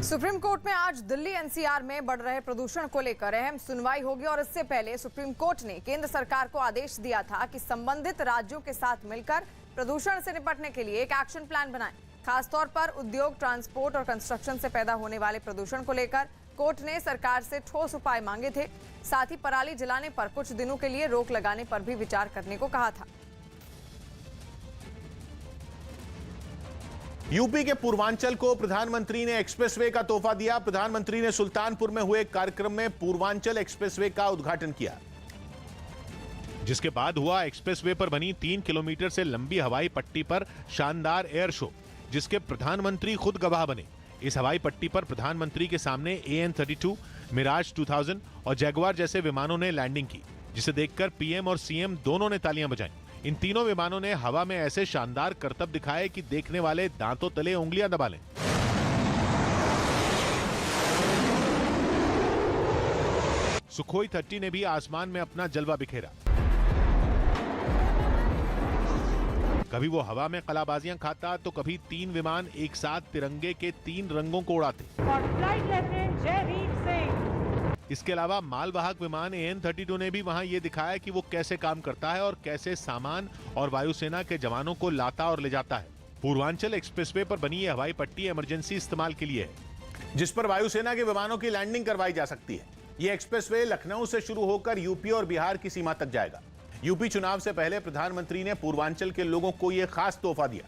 Supreme court में आज Delhi NCR में बढ़ रहे प्रदूषण को लेकर अहम सुनवाई होगी और इससे पहले सुप्रीम कोर्ट ने केंद्र सरकार को आदेश दिया था कि संबंधित राज्यों के साथ मिलकर प्रदूषण से निपटने के लिए एक एक्शन प्लान बनाएं। खासतौर पर उद्योग, ट्रांसपोर्ट और कंस्ट्रक्शन से पैदा होने वाले प्रदूषण को लेकर कोर्ट ने सरकार से ठोस उपाय मांगे थे। साथ ही पराली जलाने पर कुछ दिनों के लिए रोक लगाने पर भी विचार करने को कहा था। यूपी के पूर्वांचल को प्रधानमंत्री ने एक्सप्रेसवे का तोहफा दिया। प्रधानमंत्री ने सुल्तानपुर में हुए कार्यक्रम में पूर्वांचल एक्सप्रेसवे का उद्घाटन किया, जिसके बाद हुआ एक्सप्रेसवे पर बनी 3 किलोमीटर से लंबी हवाई पट्टी पर शानदार एयर शो, जिसके प्रधानमंत्री खुद गवाह बने। इस हवाई पट्टी पर प्रधानमंत्री के सामने AN-32, मिराज 2000 और जैगुआर जैसे विमानों ने लैंडिंग की, जिसे देखकर पीएम और सीएम दोनों ने तालियां बजाईं। इन तीनों विमानों ने हवा में ऐसे शानदार करतब दिखाए कि देखने वाले दांतों तले उंगलियां दबा लें। सुखोई 30 ने भी आसमान में अपना जलवा बिखेरा। कभी वो हवा में कलाबाजियां खाता तो कभी 3 विमान एक साथ तिरंगे के 3 रंगों को उड़ाते। इसके अलावा मालवाहक विमान AN-32 ने भी वहां ये दिखाया कि वो कैसे काम करता है और कैसे सामान और वायुसेना के जवानों को लाता और ले जाता है। पूर्वांचल एक्सप्रेसवे पर बनी ये हवाई पट्टी इमरजेंसी इस्तेमाल के लिए है, जिस पर वायुसेना के विमानों की लैंडिंग करवाई जा सकती है। ये एक्सप्रेसवे लखनऊ से शुरू होकर यूपी और बिहार की सीमा तक जाएगा। यूपी चुनाव से पहले प्रधानमंत्री ने पूर्वांचल के लोगों को यह खास तोहफा दिया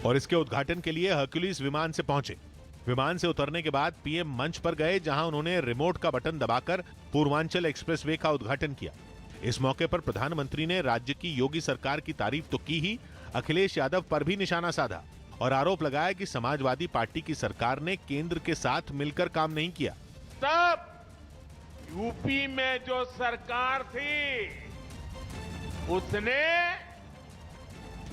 और इसके उद्घाटन के लिए हर्क्यूलिस विमान से पहुंचे। विमान से उतरने के बाद पीएम मंच पर गए, जहां उन्होंने रिमोट का बटन दबाकर पूर्वांचल एक्सप्रेसवे का उद्घाटन किया। इस मौके पर प्रधानमंत्री ने राज्य की योगी सरकार की तारीफ तो की ही, अखिलेश यादव पर भी निशाना साधा और आरोप लगाया कि समाजवादी पार्टी की सरकार ने केंद्र के साथ मिलकर काम नहीं किया। तब यूपी में जो सरकार थी उसने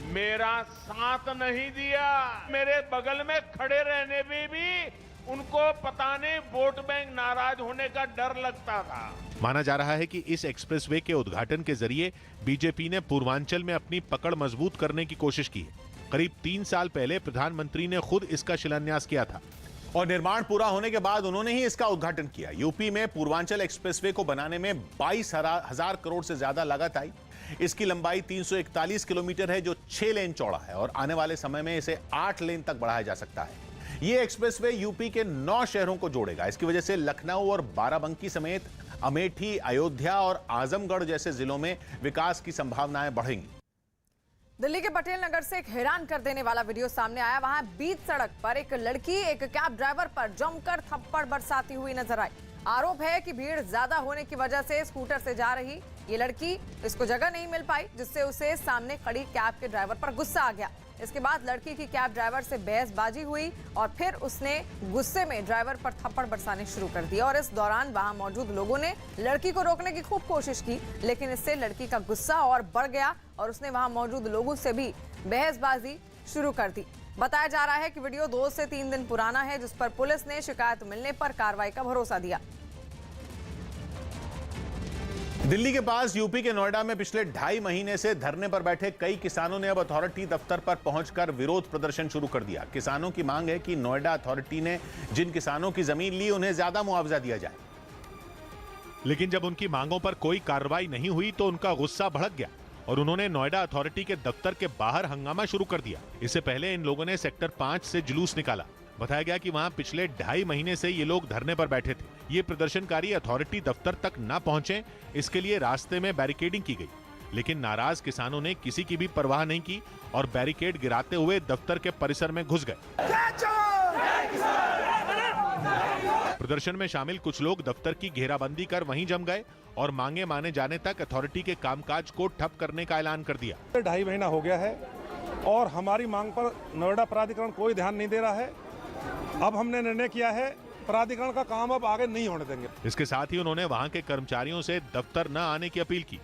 मेरा साथ नहीं दिया। मेरे बगल में खड़े रहने में भी उनको पता नहीं वोट बैंक नाराज होने का डर लगता था। माना जा रहा है कि इस एक्सप्रेसवे के उद्घाटन के जरिए बीजेपी ने पूर्वांचल में अपनी पकड़ मजबूत करने की कोशिश की है। करीब 3 साल पहले प्रधानमंत्री ने खुद इसका शिलान्यास किया था और निर्माण पूरा होने के बाद उन्होंने ही इसका उद्घाटन किया। यूपी में पूर्वांचल एक्सप्रेसवे को बनाने में 22,000 करोड़ से ज्यादा लागत आई। इसकी लंबाई 341 किलोमीटर है, जो 6 लेन चौड़ा है और आने वाले समय में इसे 8 लेन तक बढ़ाया जा सकता है। यह एक्सप्रेसवे यूपी के 9 शहरों को जोड़ेगा। इसकी वजह से लखनऊ और बाराबंकी समेत अमेठी, अयोध्या और आजमगढ़ जैसे जिलों में विकास की संभावनाएं बढ़ेंगी। दिल्ली के पटेल नगर से एक हैरान कर देने वाला वीडियो सामने आया। वहां बीच सड़क पर एक लड़की एक कैब ड्राइवर पर जमकर थप्पड़ बरसाती हुई नजर आई। आरोप है कि भीड़ ज्यादा होने की वजह से स्कूटर से जा रही ये लड़की इसको जगह नहीं मिल पाई, जिससे उसे सामने खड़ी कैब के ड्राइवर पर गुस्सा आ गया। इसके बाद लड़की की कैब ड्राइवर से बहसबाजी हुई और फिर उसने गुस्से में ड्राइवर पर थप्पड़ बरसाने शुरू कर दिया। और इस दौरान वहां मौजूद लोगों ने लड़की को रोकने की खूब कोशिश की, लेकिन इससे लड़की का गुस्सा और बढ़ गया और उसने वहां मौजूद लोगों से भी बहसबाजी शुरू कर दी। बताया जा रहा है कि वीडियो 2 से 3 दिन पुराना है, जिस पर पुलिस ने शिकायत मिलने पर कार्रवाई का भरोसा दिया। दिल्ली के पास यूपी के नोएडा में पिछले 2.5 महीने से धरने पर बैठे कई किसानों ने अब अथॉरिटी दफ्तर पर पहुंचकर विरोध प्रदर्शन शुरू कर दिया। किसानों की मांग है कि नोएडा अथॉरिटी ने जिन किसानों की जमीन ली उन्हें ज्यादा मुआवजा दिया जाए। लेकिन जब उनकी मांगों पर कोई कार्रवाई नहीं हुई तो उनका गुस्सा भड़क गया और उन्होंने नोएडा अथॉरिटी के दफ्तर के बाहर हंगामा शुरू कर दिया। इससे पहले इन लोगों ने सेक्टर 5 से जुलूस निकाला। बताया गया कि वहां पिछले 2.5 महीने से ये लोग धरने पर बैठे थे। ये प्रदर्शनकारी अथॉरिटी दफ्तर तक न पहुंचे, इसके लिए रास्ते में बैरिकेडिंग की गई, लेकिन नाराज किसानों ने किसी की भी परवाह नहीं की और बैरिकेड गिराते हुए दफ्तर के परिसर में घुस गए। प्रदर्शन में शामिल कुछ लोग दफ्तर की घेराबंदी कर वहीं जम गए और मांगे माने जाने तक अथॉरिटी के कामकाज को ठप करने का ऐलान कर दिया। 2.5 महीना हो गया है और हमारी मांग पर नोएडा प्राधिकरण कोई ध्यान नहीं दे रहा है। अब हमने निर्णय किया है प्राधिकरण का काम अब आगे नहीं होने देंगे। इसके साथ ही उन्होंने वहां के कर्मचारियों से दफ्तर न आने की अपील की।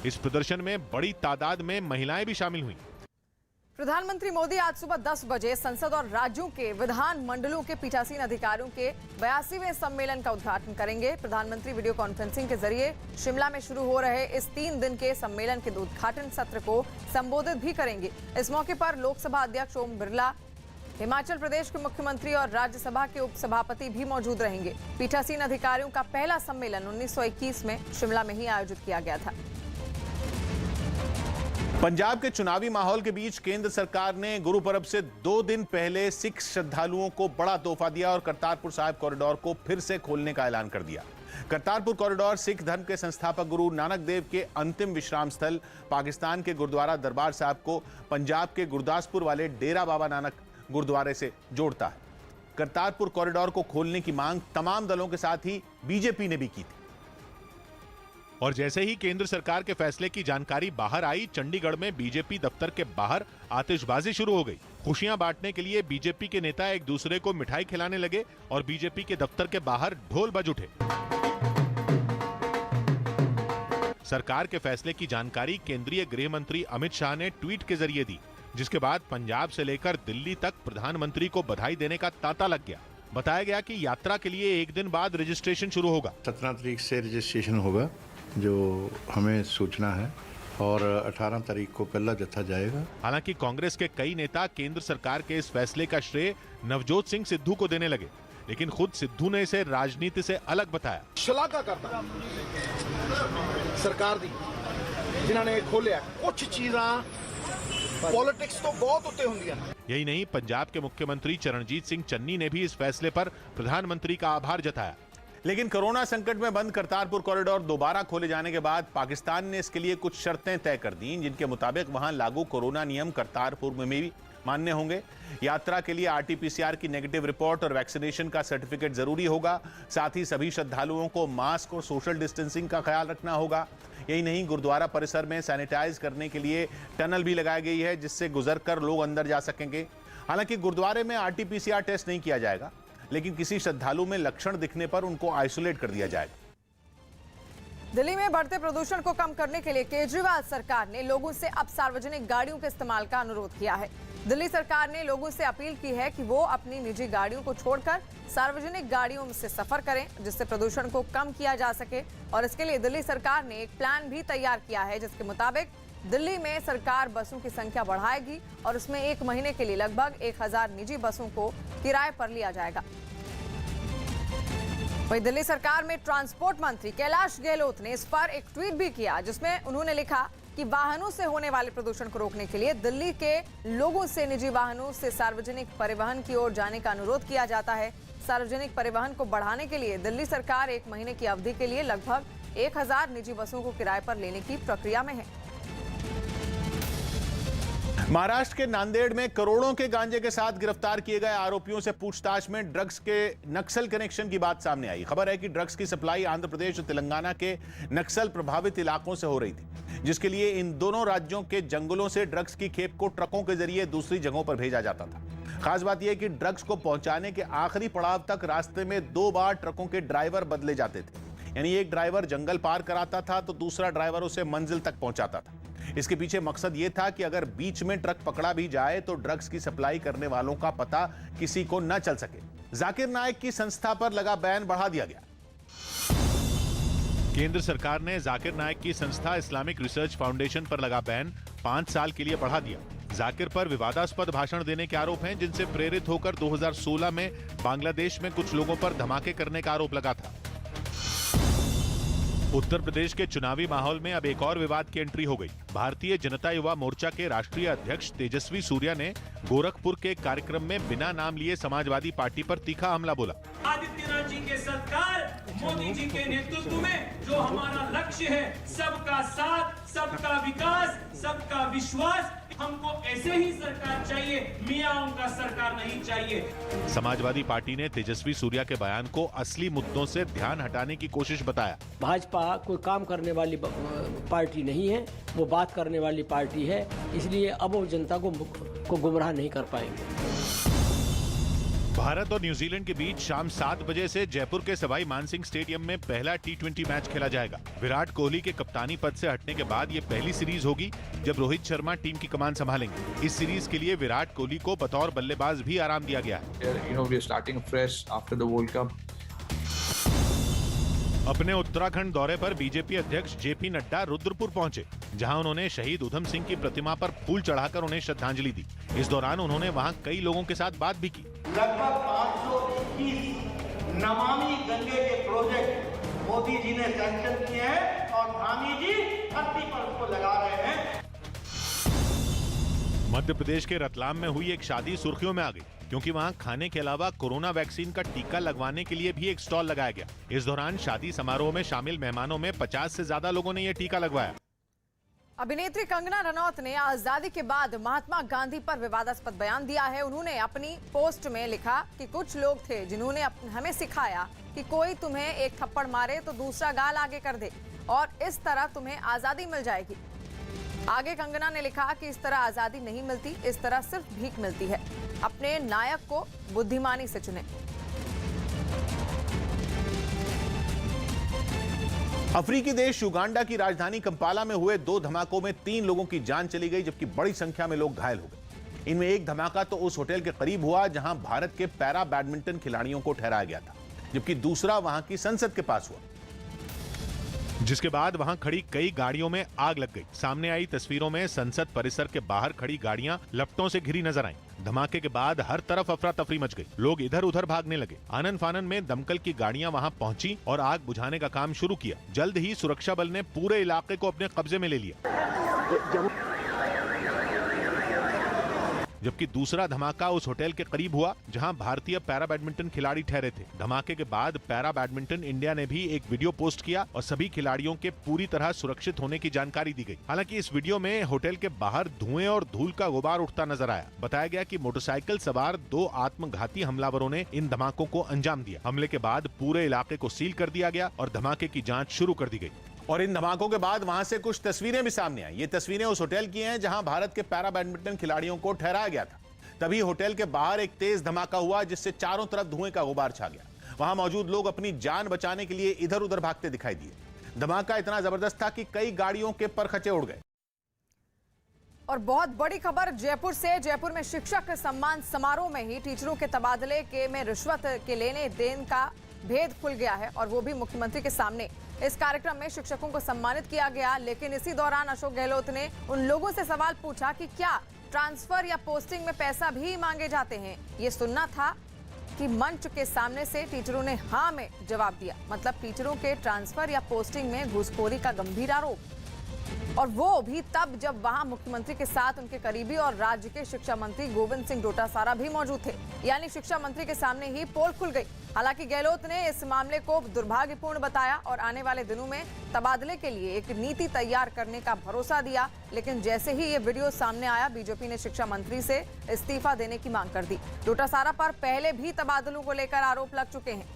इस प्रदर्शन में बड़ी तादाद में महिलाएं भी शामिल हुई। प्रधानमंत्री मोदी आज सुबह 10 बजे संसद और राज्यों के विधान मंडलों के पीठासीन अधिकारियों के 82वें सम्मेलन का उद्घाटन करेंगे। प्रधानमंत्री वीडियो कॉन्फ्रेंसिंग के जरिए शिमला में शुरू हो रहे इस 3 दिन के सम्मेलन के उद्घाटन सत्र को संबोधित भी करेंगे। इस मौके पर लोकसभा अध्यक्ष ओम बिरला, हिमाचल प्रदेश के मुख्यमंत्री और राज्यसभा के उपसभापति भी मौजूद रहेंगे। पीठासीन अधिकारियों का पहला सम्मेलन 1921 में शिमला में ही आयोजित किया गया था। पंजाब के चुनावी माहौल के बीच केंद्र सरकार ने गुरु पर्व से 2 दिन पहले सिख श्रद्धालुओं को बड़ा तोहफा दिया और करतारपुर साहिब कॉरिडोर को फिर से खोलने का ऐलान कर दिया। करतारपुर कॉरिडोर सिख धर्म के संस्थापक गुरु नानक देव के अंतिम विश्राम स्थल पाकिस्तान के गुरुद्वारा दरबार साहिब को पंजाब के गुरदासपुर वाले डेरा बाबा नानक गुरुद्वारे से जोड़ता है। करतारपुर कॉरिडोर को खोलने की मांग तमाम दलों के साथ ही बीजेपी ने भी की थी। और जैसे ही केंद्र सरकार के फैसले की जानकारी बाहर आई, चंडीगढ़ में बीजेपी दफ्तर के बाहर आतिशबाजी शुरू हो गई। खुशियां बांटने के लिए बीजेपी के नेता एक दूसरे को मिठाई खिलाने लगे और बीजेपी के दफ्तर के बाहर ढोल बज उठे। सरकार के फैसले की जानकारी केंद्रीय गृह मंत्री अमित शाह ने ट्वीट के जरिए दी, जिसके बाद पंजाब से लेकर दिल्ली तक प्रधानमंत्री को बधाई देने का तांता लग गया। बताया गया कि यात्रा के लिए एक दिन बाद रजिस्ट्रेशन शुरू होगा। 17 तारीख से रजिस्ट्रेशन होगा, जो हमें सूचना है, और 18 तारीख को पहला जत्था जाएगा। हालांकि कांग्रेस के कई नेता केंद्र सरकार के इस फैसले का श्रेय नवजोत सिंह सिद्धू को देने लगे, लेकिन खुद सिद्धू ने इसे राजनीति से अलग बताया। शलाघा करता सरकार दी जिन्होंने खोलिया कुछ चीज़ां पॉलिटिक्स तो बहुत उत्ते हुंदियां। यही नहीं, पंजाब के मुख्यमंत्री चरणजीत सिंह चन्नी ने भी इस फैसले पर प्रधानमंत्री का आभार जताया। लेकिन कोरोना संकट में बंद करतारपुर कॉरिडोर दोबारा खोले जाने के बाद पाकिस्तान ने इसके लिए कुछ शर्तें तय कर दी, जिनके मुताबिक वहां लागू कोरोना नियम करतारपुर में भी मान्य होंगे। यात्रा के लिए RT-PCR की नेगेटिव रिपोर्ट और वैक्सीनेशन का सर्टिफिकेट जरूरी होगा। साथ ही सभी श्रद्धालुओं को मास्क और सोशल डिस्टेंसिंग का ख्याल रखना होगा। यही नहीं, गुरुद्वारा परिसर में सैनिटाइज करने के लिए टनल भी लगाई गई है, जिससे गुजरकर लोग अंदर जा सकेंगे। हालांकि गुरुद्वारे में RT-PCR टेस्ट नहीं किया जाएगा, लेकिन किसी श्रद्धालु में लक्षण दिखने पर उनको आइसोलेट कर दिया जाएगा। दिल्ली में बढ़ते प्रदूषण को कम करने के लिए केजरीवाल सरकार ने लोगों से अब सार्वजनिक गाड़ियों के इस्तेमाल का अनुरोध किया है। दिल्ली सरकार ने लोगों से अपील की है कि वो अपनी निजी गाड़ियों को छोड़कर सार्वजनिक गाड़ियों से सफर करें, जिससे प्रदूषण को कम किया जा सके। और इसके लिए दिल्ली सरकार ने एक प्लान भी तैयार किया है, जिसके मुताबिक दिल्ली में सरकार बसों की संख्या बढ़ाएगी और उसमें 1 महीने के लिए लगभग 1000 निजी बसों को किराए पर लिया जाएगा। वहीं दिल्ली सरकार में ट्रांसपोर्ट मंत्री कैलाश गहलोत ने इस पर एक ट्वीट भी किया, जिसमें उन्होंने लिखा कि वाहनों से होने वाले प्रदूषण को रोकने के लिए दिल्ली के लोगों से निजी वाहनों से सार्वजनिक परिवहन की ओर जाने का अनुरोध किया जाता है। सार्वजनिक परिवहन को बढ़ाने के लिए दिल्ली सरकार 1 महीने की अवधि के लिए लगभग 1000 निजी बसों को किराए पर लेने की प्रक्रिया में है। महाराष्ट्र के नांदेड़ में करोड़ों के गांजे के साथ गिरफ्तार किए गए आरोपियों से पूछताछ में ड्रग्स के नक्सल कनेक्शन की बात सामने आई। खबर है कि ड्रग्स की सप्लाई आंध्र प्रदेश और तेलंगाना के नक्सल प्रभावित इलाकों से हो रही थी, जिसके लिए इन दोनों राज्यों के जंगलों से ड्रग्स की खेप को ट्रकों के जरिए दूसरी जगहों पर भेजा जाता था। खास बात यह कि ड्रग्स को पहुंचाने के आखिरी पड़ाव तक रास्ते में 2 बार ट्रकों के ड्राइवर बदले जाते थे, यानी एक ड्राइवर जंगल पार कराता था तो दूसरा ड्राइवर उसे मंजिल तक पहुंचाता था। इसके पीछे मकसद यह था कि अगर बीच में ट्रक पकड़ा भी जाए तो ड्रग्स की सप्लाई करने वालों का पता किसी को न चल सके। जाकिर नायक की संस्था पर लगा बैन बढ़ा दिया गया। केंद्र सरकार ने जाकिर नायक की संस्था इस्लामिक रिसर्च फाउंडेशन पर लगा बैन 5 साल के लिए बढ़ा दिया। जाकिर पर विवादास्पद भाषण देने के आरोप हैं, जिनसे प्रेरित होकर 2016 में बांग्लादेश में कुछ लोगों पर धमाके करने का आरोप लगा था। उत्तर प्रदेश के चुनावी माहौल में अब एक और विवाद की एंट्री हो गई। भारतीय जनता युवा मोर्चा के राष्ट्रीय अध्यक्ष तेजस्वी सूर्या ने गोरखपुर के कार्यक्रम में बिना नाम लिए समाजवादी पार्टी पर तीखा हमला बोला। आदित्यनाथ जी के सरकार, मोदी जी के नेतृत्व में जो हमारा लक्ष्य है, सबका साथ, सबका विकास, सबका विश्वास, हमको ऐसे ही सरकार चाहिए, मियाओं का सरकार नहीं चाहिए। समाजवादी पार्टी ने तेजस्वी सूर्या के बयान को असली मुद्दों से ध्यान हटाने की कोशिश बताया। भाजपा कोई काम करने वाली पार्टी नहीं है, वो बात करने वाली पार्टी है, इसलिए अब वो जनता को गुमराह नहीं कर पाएंगे। भारत और न्यूजीलैंड के बीच शाम 7 बजे से जयपुर के सवाई मानसिंह स्टेडियम में पहला T20 मैच खेला जाएगा। विराट कोहली के कप्तानी पद से हटने के बाद ये पहली सीरीज होगी जब रोहित शर्मा टीम की कमान संभालेंगे। इस सीरीज के लिए विराट कोहली को बतौर बल्लेबाज भी आराम दिया गया है। अपने उत्तराखंड दौरे पर बीजेपी अध्यक्ष जेपी नड्डा रुद्रपुर पहुंचे, जहां उन्होंने शहीद उधम सिंह की प्रतिमा पर फूल चढ़ाकर उन्हें श्रद्धांजलि दी। इस दौरान उन्होंने वहां कई लोगों के साथ बात भी की। लगभग 521 नमामि गंगे के प्रोजेक्ट मोदी जी ने सैंक्शन किए हैं और धामी जी धरती पर उसको लगा रहे हैं। मध्य प्रदेश के रतलाम में हुई एक शादी सुर्खियों में आ गई, क्योंकि वहां खाने के अलावा कोरोना वैक्सीन का टीका लगवाने के लिए भी एक स्टॉल लगाया गया। इस दौरान शादी समारोह में शामिल मेहमानों में 50 से ज्यादा लोगों ने यह टीका लगवाया। अभिनेत्री कंगना रनौत ने आजादी के बाद महात्मा गांधी पर विवादास्पद बयान दिया है। उन्होंने अपनी पोस्ट में लिखा कि कुछ लोग थे जिन्होंने हमें सिखाया कि कोई तुम्हें एक थप्पड़ मारे तो दूसरा गाल आगे कर दे और इस तरह तुम्हें आजादी मिल जाएगी। आगे कंगना ने लिखा कि इस तरह आजादी नहीं मिलती, इस तरह सिर्फ भीख मिलती है। अपने नायक को बुद्धिमानी से चुने। अफ्रीकी देश युगांडा की राजधानी कंपाला में हुए 2 धमाकों में 3 लोगों की जान चली गई, जबकि बड़ी संख्या में लोग घायल हो गए। इनमें एक धमाका तो उस होटल के करीब हुआ जहां भारत के पैरा बैडमिंटन खिलाड़ियों को ठहराया गया था, जबकि दूसरा वहां की संसद के पास हुआ, जिसके बाद वहां खड़ी कई गाड़ियों में आग लग गई। सामने आई तस्वीरों में संसद परिसर के बाहर खड़ी गाड़ियां लपटों से घिरी नजर आईं। धमाके के बाद हर तरफ अफरा तफरी मच गई, लोग इधर उधर भागने लगे। आनन फानन में दमकल की गाड़ियां वहां पहुंची और आग बुझाने का काम शुरू किया। जल्द ही सुरक्षा बल ने पूरे इलाके को अपने कब्जे में ले लिया, जबकि दूसरा धमाका उस होटल के करीब हुआ जहां भारतीय पैरा बैडमिंटन खिलाड़ी ठहरे थे। धमाके के बाद पैरा बैडमिंटन इंडिया ने भी एक वीडियो पोस्ट किया और सभी खिलाड़ियों के पूरी तरह सुरक्षित होने की जानकारी दी गई। हालांकि इस वीडियो में होटल के बाहर धुएं और धूल का गुबार उठता नजर आया। बताया गया कि मोटरसाइकिल सवार 2 आत्मघाती हमलावरों ने इन धमाकों को अंजाम दिया। हमले के बाद पूरे इलाके को सील कर दिया गया और धमाके की जाँच शुरू कर दी गई। और इन धमाकों के बाद वहां से कुछ तस्वीरें भी सामने आई। ये तस्वीरें उस होटल की हैं जहां भारत के पैरा बैडमिंटन खिलाड़ियों को ठहराया गया था। तभी होटल के बाहर एक तेज धमाका हुआ जिससे चारों तरफ धुएं का गुबार छा गया। वहां मौजूद लोग अपनी जान बचाने के लिए इधर उधर भागते दिखाई दिए। धमाका इतना जबरदस्त था कि कई गाड़ियों के परखचे उड़ गए। और बहुत बड़ी खबर जयपुर से। जयपुर में शिक्षक सम्मान समारोह में ही टीचरों के तबादले के में रिश्वत के लेने देन का भेद खुल गया है, और वो भी मुख्यमंत्री के सामने। इस कार्यक्रम में शिक्षकों को सम्मानित किया गया, लेकिन इसी दौरान अशोक गहलोत ने उन लोगों से सवाल पूछा कि क्या ट्रांसफर या पोस्टिंग में पैसा भी मांगे जाते हैं। ये सुनना था कि मंच के सामने से टीचरों ने हाँ में जवाब दिया। मतलब टीचरों के ट्रांसफर या पोस्टिंग में घूसखोरी का गंभीर आरोप, और वो भी तब जब वहां मुख्यमंत्री के साथ उनके करीबी और राज्य के शिक्षा मंत्री गोविंद सिंह डोटासरा भी मौजूद थे। यानी शिक्षा मंत्री के सामने ही पोल खुल गई। हालांकि गहलोत ने इस मामले को दुर्भाग्यपूर्ण बताया और आने वाले दिनों में तबादले के लिए एक नीति तैयार करने का भरोसा दिया। लेकिन जैसे ही ये वीडियो सामने आया, बीजेपी ने शिक्षा मंत्री से इस्तीफा देने की मांग कर दी। डोटासरा पर पहले भी तबादलों को लेकर आरोप लग चुके हैं।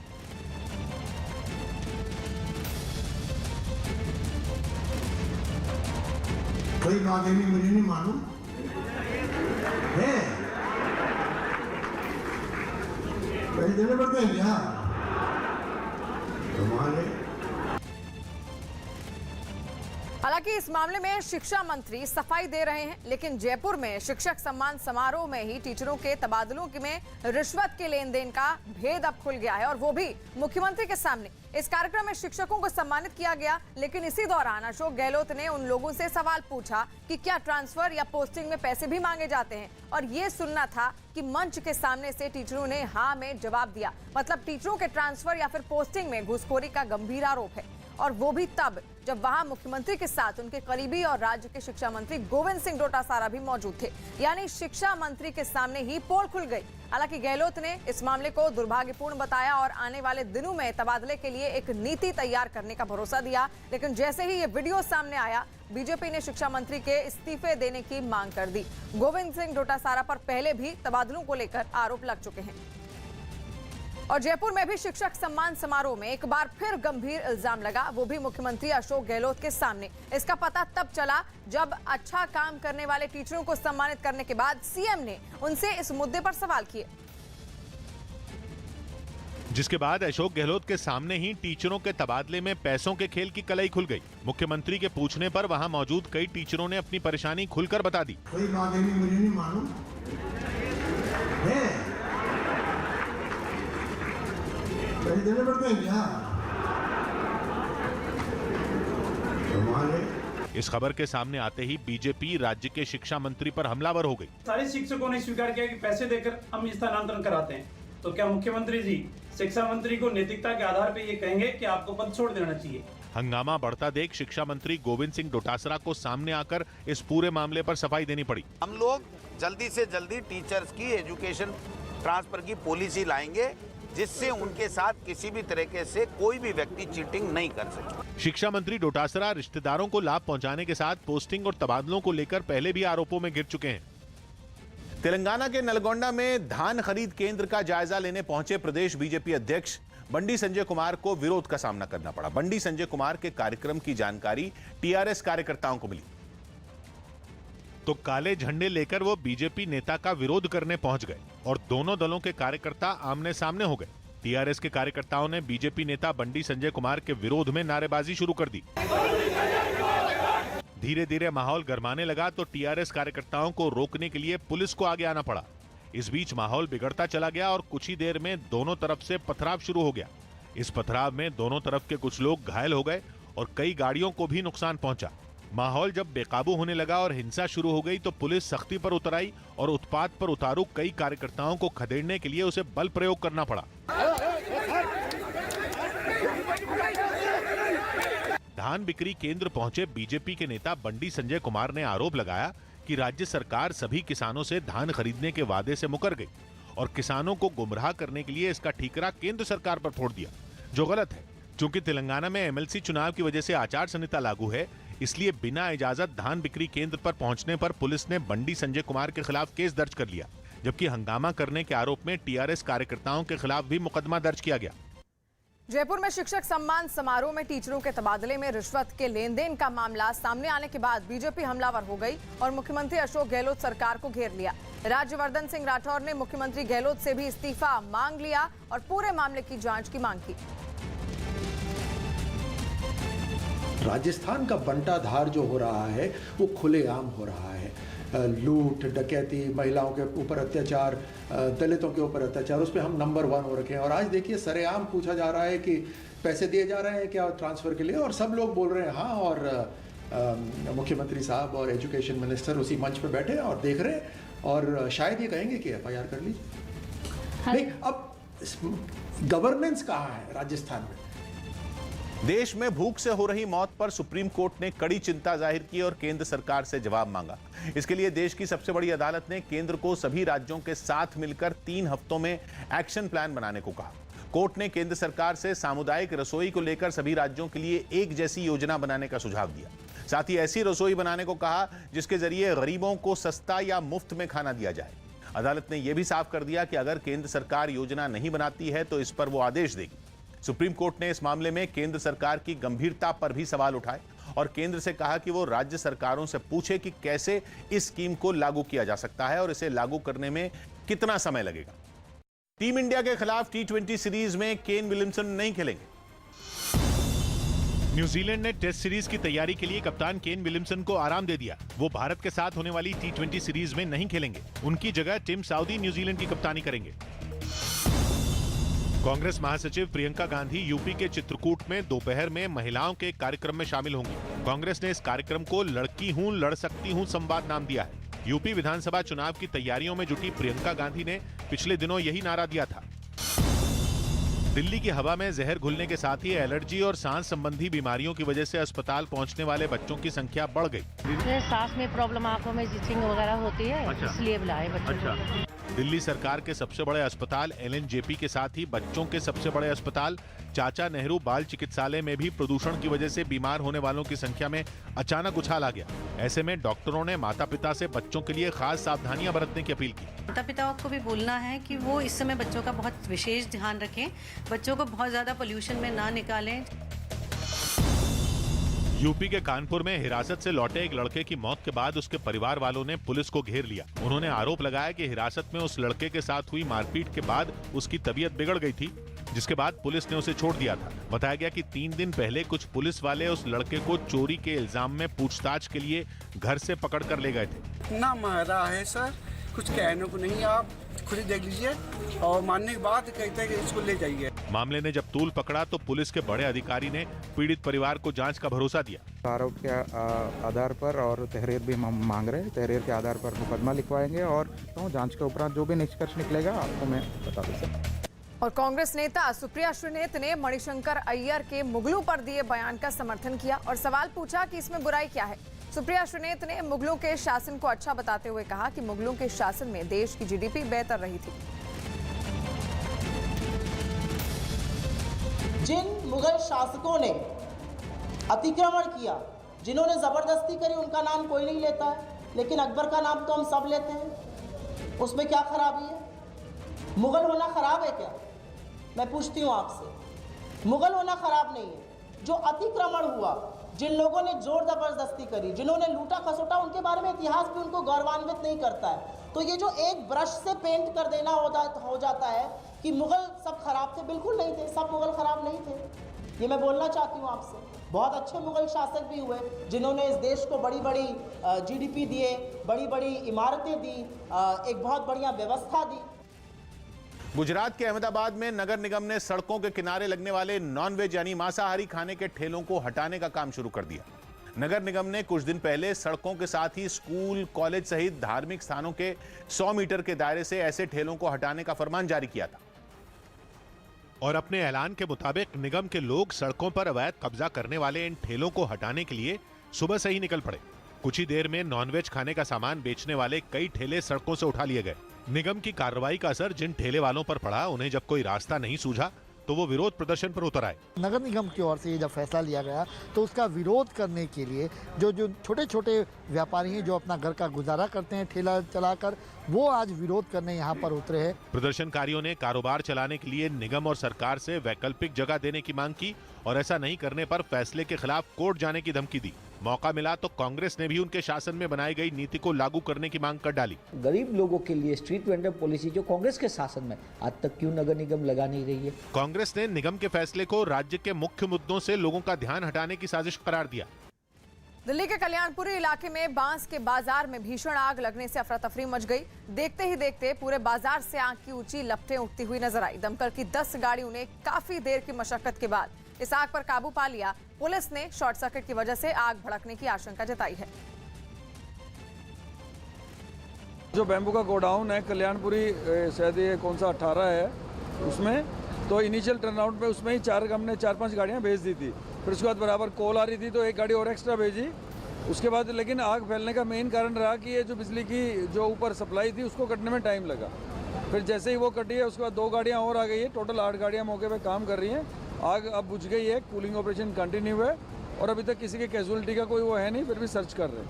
कोई बात नहीं, मुझे नहीं मालूम है, पैसे देने पड़ते हैं क्या तुम्हारे? हालांकि इस मामले में शिक्षा मंत्री सफाई दे रहे हैं, लेकिन जयपुर में शिक्षक सम्मान समारोह में ही टीचरों के तबादलों में रिश्वत के लेन देन का भेद अब खुल गया है, और वो भी मुख्यमंत्री के सामने। इस कार्यक्रम में शिक्षकों को सम्मानित किया गया, लेकिन इसी दौरान अशोक गहलोत ने उन लोगों से सवाल पूछा कि क्या ट्रांसफर या पोस्टिंग में पैसे भी मांगे जाते हैं, और ये सुनना था कि मंच के सामने से टीचरों ने हाँ में जवाब दिया। मतलब टीचरों के ट्रांसफर या फिर पोस्टिंग में घूसखोरी का गंभीर आरोप है, और वो भी तब जब वहां मुख्यमंत्री के साथ उनके करीबी और राज्य के शिक्षा मंत्री गोविंद सिंह डोटासरा भी मौजूद थे। यानी शिक्षा मंत्री के सामने ही पोल खुल गई। हालांकि गहलोत ने इस मामले को दुर्भाग्यपूर्ण बताया और आने वाले दिनों में तबादले के लिए एक नीति तैयार करने का भरोसा दिया। लेकिन जैसे ही ये वीडियो सामने आया, बीजेपी ने शिक्षा मंत्री के इस्तीफे देने की मांग कर दी। गोविंद सिंह डोटासरा पर पहले भी तबादलों को लेकर आरोप लग चुके हैं। और जयपुर में भी शिक्षक सम्मान समारोह में एक बार फिर गंभीर इल्जाम लगा, वो भी मुख्यमंत्री अशोक गहलोत के सामने। इसका पता तब चला जब अच्छा काम करने वाले टीचरों को सम्मानित करने के बाद सीएम ने उनसे इस मुद्दे पर सवाल किए, जिसके बाद अशोक गहलोत के सामने ही टीचरों के तबादले में पैसों के खेल की कलई खुल गई। मुख्यमंत्री के पूछने पर वहां मौजूद कई टीचरों ने अपनी परेशानी खुलकर बता दी। कोई बात नहीं, मुझे नहीं मालूम है, पैसे देने पड़ते हैं क्या कमाल है। इस खबर के सामने आते ही बीजेपी राज्य के शिक्षा मंत्री पर हमलावर हो गई। सारे शिक्षकों ने स्वीकार किया कि पैसे देकर हम स्थानांतरण कराते हैं, तो क्या मुख्यमंत्री जी शिक्षा मंत्री को नैतिकता के आधार पर ये कहेंगे कि आपको पद छोड़ देना चाहिए? हंगामा बढ़ता देख शिक्षा मंत्री गोविंद सिंह डोटासरा को सामने आकर इस पूरे मामले पर सफाई देनी पड़ी। हम लोग जल्दी से जल्दी टीचर्स की एजुकेशन ट्रांसफर की पॉलिसी लाएंगे, जिससे उनके साथ किसी भी तरीके से कोई भी व्यक्ति चीटिंग नहीं कर सके। शिक्षा मंत्री डोटासरा रिश्तेदारों को लाभ पहुंचाने के साथ पोस्टिंग और तबादलों को लेकर पहले भी आरोपों में घिर चुके हैं। तेलंगाना के नलगोंडा में धान खरीद केंद्र का जायजा लेने पहुंचे प्रदेश बीजेपी अध्यक्ष बंडी संजय कुमार को विरोध का सामना करना पड़ा। बंडी संजय कुमार के कार्यक्रम की जानकारी टीआरएस कार्यकर्ताओं को मिली तो काले झंडे लेकर वो बीजेपी नेता का विरोध करने पहुंच गए और दोनों दलों के कार्यकर्ता आमने सामने हो गए। टीआरएस के कार्यकर्ताओं ने बीजेपी नेता बंडी संजय कुमार के विरोध में नारेबाजी शुरू कर दी। धीरे धीरे माहौल गरमाने लगा तो टीआरएस कार्यकर्ताओं को रोकने के लिए पुलिस को आगे आना पड़ा। इस बीच माहौल बिगड़ता चला गया और कुछ ही देर में दोनों तरफ से पथराव शुरू हो गया। इस पथराव में दोनों तरफ के कुछ लोग घायल हो गए और कई गाड़ियों को भी नुकसान पहुंचा। माहौल जब बेकाबू होने लगा और हिंसा शुरू हो गई तो पुलिस सख्ती पर उतर आई और उत्पात पर उतारू कई कार्यकर्ताओं को खदेड़ने के लिए उसे बल प्रयोग करना पड़ा। धान बिक्री केंद्र पहुंचे बीजेपी के नेता बंडी संजय कुमार ने आरोप लगाया कि राज्य सरकार सभी किसानों से धान खरीदने के वादे से मुकर गई और किसानों को गुमराह करने के लिए इसका ठीकरा केंद्र सरकार पर फोड़ दिया, जो गलत है। चूंकि तेलंगाना में एमएलसी चुनाव की वजह से आचार संहिता लागू है, इसलिए बिना इजाजत धान बिक्री केंद्र पर पहुंचने पर पुलिस ने बंडी संजय कुमार के खिलाफ केस दर्ज कर लिया, जबकि हंगामा करने के आरोप में टीआरएस कार्यकर्ताओं के खिलाफ भी मुकदमा दर्ज किया गया। जयपुर में शिक्षक सम्मान समारोह में टीचरों के तबादले में रिश्वत के लेन देन का मामला सामने आने के बाद बीजेपी हमलावर हो गई और मुख्यमंत्री अशोक गहलोत सरकार को घेर लिया। राज्यवर्धन सिंह राठौर ने मुख्यमंत्री गहलोत से भी इस्तीफा मांग लिया और पूरे मामले की जांच की मांग की। राजस्थान का बंटाधार जो हो रहा है वो खुलेआम हो रहा है। लूट, डकैती, महिलाओं के ऊपर अत्याचार, दलितों के ऊपर अत्याचार, उस पर हम नंबर 1 हो रखे हैं। और आज देखिए सरेआम पूछा जा रहा है कि पैसे दिए जा रहे हैं क्या ट्रांसफ़र के लिए, और सब लोग बोल रहे हैं हाँ, और मुख्यमंत्री साहब और एजुकेशन मिनिस्टर उसी मंच पे बैठे हैं और देख रहे हैं और शायद ये कहेंगे कि FIR कर लीजिए। नहीं, अब गवर्नेंस कहाँ है राजस्थान में? देश में भूख से हो रही मौत पर सुप्रीम कोर्ट ने कड़ी चिंता जाहिर की और केंद्र सरकार से जवाब मांगा। इसके लिए देश की सबसे बड़ी अदालत ने केंद्र को सभी राज्यों के साथ मिलकर 3 हफ्तों में एक्शन प्लान बनाने को कहा। कोर्ट ने केंद्र सरकार से सामुदायिक रसोई को लेकर सभी राज्यों के लिए एक जैसी योजना बनाने का सुझाव दिया। साथ ही ऐसी रसोई बनाने को कहा जिसके जरिए गरीबों को सस्ता या मुफ्त में खाना दिया जाए। अदालत ने यह भी साफ कर दिया कि अगर केंद्र सरकार योजना नहीं बनाती है तो इस पर वो आदेश देगी। सुप्रीम कोर्ट ने इस मामले में केंद्र सरकार की गंभीरता पर भी सवाल उठाए और केंद्र से कहा कि वो राज्य सरकारों से पूछे कि कैसे इस स्कीम को लागू किया जा सकता है और इसे लागू करने में कितना समय लगेगा। टीम इंडिया के खिलाफ T20 सीरीज में केन विलियमसन नहीं खेलेंगे। न्यूजीलैंड ने टेस्ट सीरीज की तैयारी के लिए कप्तान केन विलियमसन को आराम दे दिया। वो भारत के साथ होने वाली T20 सीरीज में नहीं खेलेंगे। उनकी जगह टिम साउदी न्यूजीलैंड की कप्तानी करेंगे। कांग्रेस महासचिव प्रियंका गांधी यूपी के चित्रकूट में दोपहर में महिलाओं के कार्यक्रम में शामिल होंगी। कांग्रेस ने इस कार्यक्रम को लड़की हूं लड़ सकती हूं संवाद नाम दिया है। यूपी विधानसभा चुनाव की तैयारियों में जुटी प्रियंका गांधी ने पिछले दिनों यही नारा दिया था। दिल्ली की हवा में जहर घुलने के साथ ही एलर्जी और सांस संबंधी बीमारियों की वजह से अस्पताल पहुंचने वाले बच्चों की संख्या बढ़ गई। सांस में प्रॉब्लम, आंखों में जिचिंग वगैरह होती है, इसलिए बुलाए बच्चों। दिल्ली सरकार के सबसे बड़े अस्पताल LNJP के साथ ही बच्चों के सबसे बड़े अस्पताल चाचा नेहरू बाल चिकित्सालय में भी प्रदूषण की वजह से बीमार होने वालों की संख्या में अचानक उछाल आ गया। ऐसे में डॉक्टरों ने माता पिता से बच्चों के लिए खास सावधानियां बरतने की अपील की। माता पिताओं को भी बोलना है कि वो इस समय बच्चों का बहुत विशेष ध्यान रखें, बच्चों को बहुत ज्यादा पोल्यूशन में ना निकालें। यूपी के कानपुर में हिरासत से लौटे एक लड़के की मौत के बाद उसके परिवार वालों ने पुलिस को घेर लिया। उन्होंने आरोप लगाया कि हिरासत में उस लड़के के साथ हुई मारपीट के बाद उसकी तबीयत बिगड़ गई थी, जिसके बाद पुलिस ने उसे छोड़ दिया था। बताया गया कि 3 दिन पहले कुछ पुलिस वाले उस लड़के को चोरी के इल्जाम में पूछताछ के लिए घर से पकड़ कर ले गए थे। ना मारा है सर, कुछ कहने को नहीं, आप खुद ही देख लीजिए और मानने के बाद कहते हैं कि इसको ले जाइए। मामले ने जब तूल पकड़ा तो पुलिस के बड़े अधिकारी ने पीड़ित परिवार को जांच का भरोसा दिया। आरोप के आधार पर और तहरीर भी हम मांग रहे हैं, तहरीर के आधार पर मुकदमा लिखवाएंगे और जांच के उपरांत जो भी निष्कर्ष निकलेगा आपको मैं बता दूंगा। और कांग्रेस नेता सुप्रिया श्रीनेत ने मणिशंकर अय्यर के मुगलों पर दिए बयान का समर्थन किया और सवाल पूछा कि इसमें बुराई क्या है। सुप्रिया श्रीनेत ने मुगलों के शासन को अच्छा बताते हुए कहा कि मुगलों के शासन में देश की जीडीपी बेहतर रही थी। जिन मुगल शासकों ने अतिक्रमण किया, जिन्होंने जबरदस्ती करी, उनका नाम कोई नहीं लेता है, लेकिन अकबर का नाम तो हम सब लेते हैं। उसमें क्या खराबी है? मुगल होना खराब है क्या? मैं पूछती हूँ आपसे। मुगल होना खराब नहीं है। जो अतिक्रमण हुआ, जिन लोगों ने जोर जबरदस्ती करी, जिन्होंने लूटा खसोटा, उनके बारे में इतिहास भी उनको गौरवान्वित नहीं करता है। तो ये जो एक ब्रश से पेंट कर देना हो जाता है कि मुगल सब खराब थे, बिल्कुल नहीं थे। सब मुगल खराब नहीं थे, ये मैं बोलना चाहती हूँ आपसे। बहुत अच्छे मुगल शासक भी हुए जिन्होंने इस देश को बड़ी बड़ी जीडीपी दिए, बड़ी बड़ी इमारतें दी, एक बहुत बढ़िया व्यवस्था दी। गुजरात के अहमदाबाद में नगर निगम ने सड़कों के किनारे लगने वाले नॉनवेज यानी मांसाहारी खाने के ठेलों को हटाने का काम शुरू कर दिया। नगर निगम ने कुछ दिन पहले सड़कों के साथ ही स्कूल, कॉलेज सहित धार्मिक स्थानों के 100 मीटर के दायरे से ऐसे ठेलों को हटाने का फरमान जारी किया था। और अपने ऐलान के मुताबिक निगम के लोग सड़कों पर अवैध कब्जा करने वाले इन ठेलों को हटाने के लिए सुबह से ही निकल पड़े। कुछ ही देर में नॉनवेज खाने का सामान बेचने वाले कई ठेले सड़कों से उठा लिए गए। निगम की कार्रवाई का असर जिन ठेले वालों पर पड़ा, उन्हें जब कोई रास्ता नहीं सूझा तो वो विरोध प्रदर्शन पर उतर आए। नगर निगम की ओर से ये जब फैसला लिया गया तो उसका विरोध करने के लिए जो छोटे छोटे व्यापारी हैं, जो अपना घर का गुजारा करते हैं ठेला चलाकर, वो आज विरोध करने यहाँ पर उतरे हैं। प्रदर्शनकारियों ने कारोबार चलाने के लिए निगम और सरकार से वैकल्पिक जगह देने की मांग की और ऐसा नहीं करने पर फैसले के खिलाफ कोर्ट जाने की धमकी दी। मौका मिला तो कांग्रेस ने भी उनके शासन में बनाई गई नीति को लागू करने की मांग कर डाली। गरीब लोगों के लिए स्ट्रीट वेंडर पॉलिसी जो कांग्रेस के शासन में आज तक क्यों नगर निगम लगा नहीं रही है? कांग्रेस ने निगम के फैसले को राज्य के मुख्य मुद्दों से लोगों का ध्यान हटाने की साजिश करार दिया। दिल्ली के कल्याणपुरी इलाके में बांस के बाजार में भीषण आग लगने से अफरा तफरी मच गई। देखते ही देखते पूरे बाजार से आग की ऊंची लपटें उठती हुई नजर आई। दमकल की 10 गाड़ियों ने काफी देर की मशक्कत के बाद इस आग पर काबू पा लिया। पुलिस ने शॉर्ट सर्किट की वजह से आग भड़कने की आशंका जताई है। जो बैम्बू का गोडाउन है कल्याणपुरी, शायद ये कौन सा 18 है, उसमें तो इनिशियल टर्नआउट में उसमें ही हमने 4-5 गाड़ियां भेज दी थी। फिर उसके बाद बराबर कॉल आ रही थी तो एक गाड़ी और एक्स्ट्रा भेजी। उसके बाद लेकिन आग फैलने का मेन कारण रहा कि ये जो बिजली की जो ऊपर सप्लाई थी उसको कटने में टाइम लगा। फिर जैसे ही वो कटी है उसके बाद 2 गाड़ियाँ और आ गई है। टोटल 8 गाड़ियाँ मौके पर काम कर रही हैं। आग अब बुझ गई है, कूलिंग ऑपरेशन कंटिन्यू है और अभी तक किसी के कैजुअलिटी का कोई वो है नहीं, फिर भी सर्च कर रहे हैं।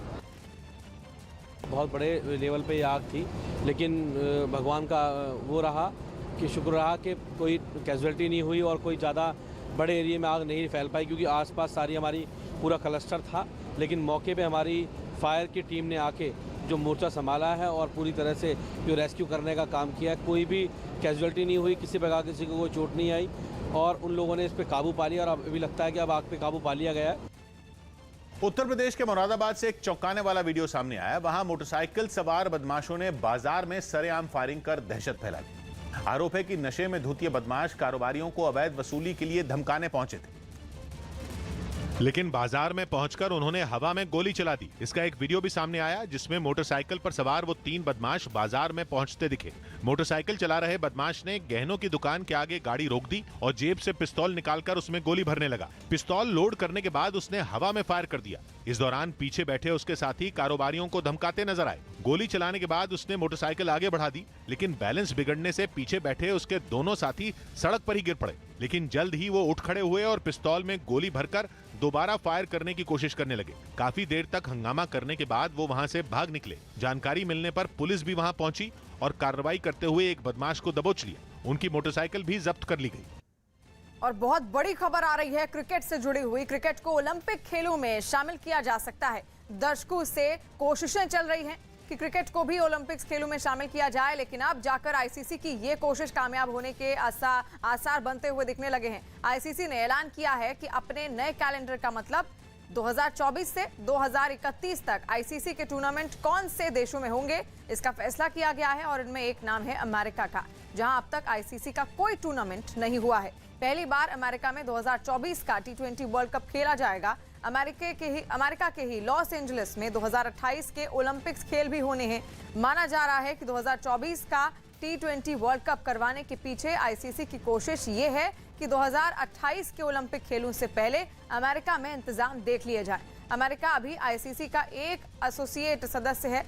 बहुत बड़े लेवल पे आग थी, लेकिन भगवान का वो रहा कि शुक्र रहा कि कोई कैजुअलिटी नहीं हुई और कोई ज़्यादा बड़े एरिया में आग नहीं फैल पाई, क्योंकि आसपास सारी हमारी पूरा क्लस्टर था। लेकिन मौके पे हमारी फायर की टीम ने आके जो मोर्चा संभाला है और पूरी तरह से जो रेस्क्यू करने का काम किया है। कोई भी कैजुअलिटी नहीं हुई, किसी प्रकार किसी को कोई चोट नहीं आई और उन लोगों ने इस पर काबू पा लिया और अब भी लगता है कि अब आग पे काबू पा लिया गया है। उत्तर प्रदेश के मुरादाबाद से एक चौंकाने वाला वीडियो सामने आया। वहां मोटरसाइकिल सवार बदमाशों ने बाजार में सरेआम फायरिंग कर दहशत फैला दी। आरोप है कि नशे में धुत ये बदमाश कारोबारियों को अवैध वसूली के लिए धमकाने पहुंचे थे, लेकिन बाजार में पहुंचकर उन्होंने हवा में गोली चला दी। इसका एक वीडियो भी सामने आया जिसमें मोटरसाइकिल पर सवार वो 3 बदमाश बाजार में पहुंचते दिखे। मोटरसाइकिल चला रहे बदमाश ने गहनों की दुकान के आगे गाड़ी रोक दी और जेब से पिस्तौल निकालकर उसमें गोली भरने लगा। पिस्तौल लोड करने के बाद उसने हवा में फायर कर दिया। इस दौरान पीछे बैठे उसके साथी कारोबारियों को धमकाते नजर आए। गोली चलाने के बाद उसने मोटरसाइकिल आगे बढ़ा दी, लेकिन बैलेंस बिगड़ने से पीछे बैठे उसके दोनों साथी सड़क पर ही गिर पड़े। लेकिन जल्द ही वो उठ खड़े हुए और पिस्तौल में गोली भरकर दोबारा फायर करने की कोशिश करने लगे। काफी देर तक हंगामा करने के बाद वो वहां से भाग निकले। जानकारी मिलने पर पुलिस भी वहां पहुंची और कार्रवाई करते हुए एक बदमाश को दबोच लिया। उनकी मोटरसाइकिल भी जब्त कर ली गई। और बहुत बड़ी खबर आ रही है क्रिकेट से जुड़ी हुई। क्रिकेट को ओलंपिक खेलों में शामिल किया जा सकता है। दर्शकों से कोशिशें चल रही हैं कि क्रिकेट को भी ओलंपिक्स खेलों में शामिल किया जाए, लेकिन अब जाकर आईसीसी की ये कोशिश कामयाब होने के आसार बनते हुए दिखने लगे हैं। आईसीसी ने ऐलान किया है कि अपने नए कैलेंडर का मतलब 2024 से 2031 तक आईसीसी के टूर्नामेंट कौन से देशों में होंगे, इसका फैसला किया गया है और इनमें एक नाम है अमेरिका का, जहां अब तक आईसीसी का कोई टूर्नामेंट नहीं हुआ है। पहली बार अमेरिका में 2024 का T20 वर्ल्ड कप खेला जाएगा। अमेरिका के ही लॉस एंजलिस में 2028 के ओलंपिक्स खेल भी होने हैं। माना जा रहा है कि 2024 का T20 वर्ल्ड कप करवाने के पीछे आईसीसी की कोशिश ये है कि 2028 के ओलंपिक खेलों से पहले अमेरिका में इंतजाम देख लिए जाए। अमेरिका अभी आईसीसी का एक एसोसिएट सदस्य है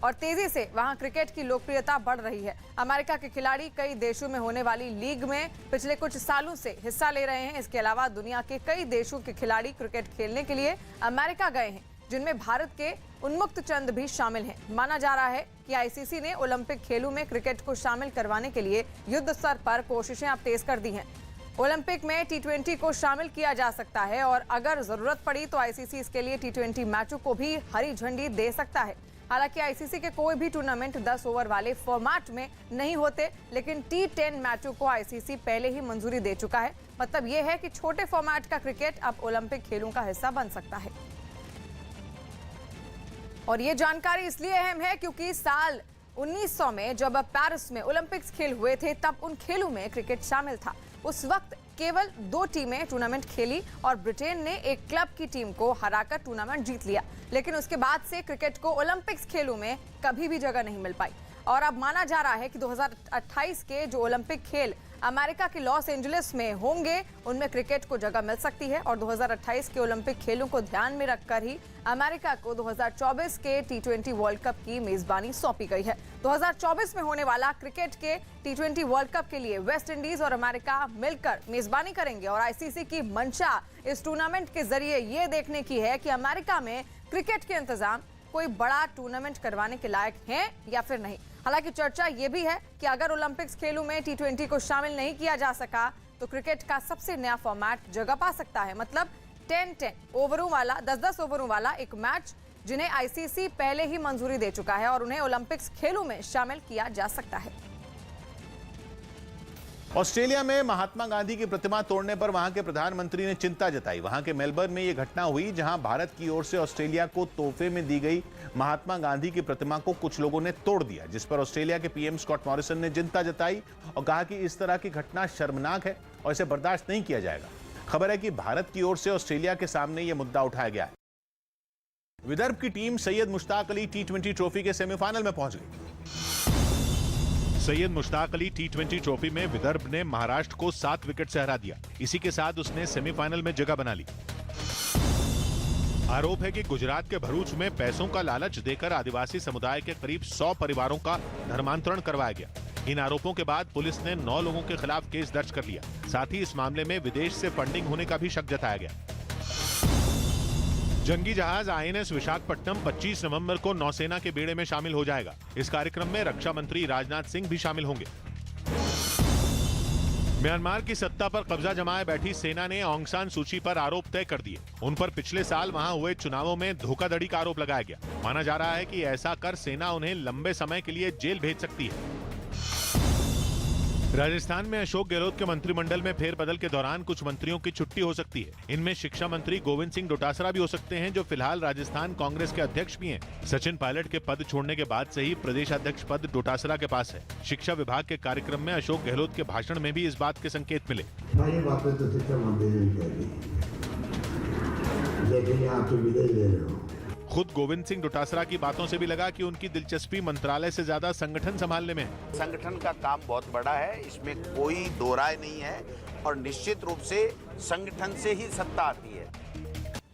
और तेजी से वहां क्रिकेट की लोकप्रियता बढ़ रही है। अमेरिका के खिलाड़ी कई देशों में होने वाली लीग में पिछले कुछ सालों से हिस्सा ले रहे हैं। इसके अलावा दुनिया के कई देशों के खिलाड़ी क्रिकेट खेलने के लिए अमेरिका गए हैं, जिनमें भारत के उन्मुक्त चंद भी शामिल हैं। माना जा रहा है कि आईसीसी ने ओलंपिक खेलों में क्रिकेट को शामिल करवाने के लिए युद्ध स्तर पर कोशिशें अब तेज कर दी हैं। ओलंपिक में T20 को शामिल किया जा सकता है और अगर जरूरत पड़ी तो आईसीसी इसके लिए T20 मैचों को भी हरी झंडी दे सकता है। हालांकि आईसीसी के कोई भी टूर्नामेंट 10 ओवर वाले फॉर्मेट में नहीं होते, लेकिन T10 मैचों को आईसीसी पहले ही मंजूरी दे चुका है। मतलब यह है कि छोटे फॉर्मेट का क्रिकेट अब ओलंपिक खेलों का हिस्सा बन सकता है। और ये जानकारी इसलिए अहम है क्योंकि साल 1900 में जब पेरिस में ओलंपिक्स खेल हुए थे, तब उन खेलों में क्रिकेट शामिल था। उस वक्त केवल 2 टीमें टूर्नामेंट खेली और ब्रिटेन ने एक क्लब की टीम को हराकर टूर्नामेंट जीत लिया। लेकिन उसके बाद से क्रिकेट को ओलंपिक्स खेलों में कभी भी जगह नहीं मिल पाई और अब माना जा रहा है कि 2028 के जो ओलंपिक खेल अमेरिका के लॉस एंजलिस में होंगे, उनमें क्रिकेट को जगह मिल सकती है और 2028 के ओलंपिक खेलों को ध्यान में रखकर ही अमेरिका को 2024 के T20 वर्ल्ड कप की मेजबानी सौंपी गई है। 2024 में होने वाला क्रिकेट के T20 वर्ल्ड कप के लिए वेस्ट इंडीज और अमेरिका मिलकर मेजबानी करेंगे और आईसीसी की मंशा इस टूर्नामेंट के जरिए ये देखने की है कि अमेरिका में क्रिकेट के इंतजाम कोई बड़ा टूर्नामेंट करवाने के लायक है या फिर नहीं। हालांकि चर्चा यह भी है कि अगर ओलंपिक्स खेलों में T20 को शामिल नहीं किया जा सका तो क्रिकेट का सबसे नया फॉर्मेट जगह पा सकता है। मतलब 10-10 ओवरों वाला 10-10 ओवरों वाला एक मैच, जिन्हें आईसीसी पहले ही मंजूरी दे चुका है और उन्हें ओलंपिक्स खेलों में शामिल किया जा सकता है। ऑस्ट्रेलिया में महात्मा गांधी की प्रतिमा तोड़ने पर वहां के प्रधानमंत्री ने चिंता जताई। वहां के मेलबर्न में यह घटना हुई जहां भारत की ओर से ऑस्ट्रेलिया को तोहफे में दी गई महात्मा गांधी की प्रतिमा को कुछ लोगों ने तोड़ दिया, जिस पर ऑस्ट्रेलिया के पीएम स्कॉट मॉरिसन ने चिंता जताई और कहा कि इस तरह की घटना शर्मनाक है और इसे बर्दाश्त नहीं किया जाएगा। खबर है कि भारत की ओर से ऑस्ट्रेलिया के सामने यह मुद्दा उठाया गया है। विदर्भ की team Syed Mushtaq Ali T20 trophy के सेमीफाइनल में पहुंच गई। सैयद मुश्ताक अली T20 ट्रॉफी में विदर्भ ने महाराष्ट्र को 7 विकेट से हरा दिया। इसी के साथ उसने सेमीफाइनल में जगह बना ली। आरोप है कि गुजरात के भरूच में पैसों का लालच देकर आदिवासी समुदाय के करीब 100 परिवारों का धर्मांतरण करवाया गया। इन आरोपों के बाद पुलिस ने 9 लोगों के खिलाफ केस दर्ज कर लिया। साथ ही इस मामले में विदेश से फंडिंग होने का भी शक जताया गया। जंगी जहाज INS विशाखापट्टनम 25 नवंबर को नौसेना के बेड़े में शामिल हो जाएगा। इस कार्यक्रम में रक्षा मंत्री राजनाथ सिंह भी शामिल होंगे। म्यांमार की सत्ता पर कब्जा जमाए बैठी सेना ने ऑंग सान सूची पर आरोप तय कर दिए। उन पर पिछले साल वहां हुए चुनावों में धोखाधड़ी का आरोप लगाया गया। माना जा रहा है कि ऐसा कर सेना उन्हें लंबे समय के लिए जेल भेज सकती है। राजस्थान में अशोक गहलोत के मंत्रिमंडल में फेरबदल के दौरान कुछ मंत्रियों की छुट्टी हो सकती है। इनमें शिक्षा मंत्री गोविंद सिंह डोटासरा भी हो सकते हैं, जो फिलहाल राजस्थान कांग्रेस के अध्यक्ष भी हैं। सचिन पायलट के पद छोड़ने के बाद से ही प्रदेश अध्यक्ष पद डोटासरा के पास है। शिक्षा विभाग के कार्यक्रम में अशोक गहलोत के भाषण में भी इस बात के संकेत मिले। खुद गोविंद सिंह डोटासरा की बातों से भी लगा कि उनकी दिलचस्पी मंत्रालय से ज्यादा संगठन संभालने में है। संगठन का काम बहुत बड़ा है, इसमें कोई दो राय नहीं है और निश्चित रूप से संगठन से ही सत्ता आती है।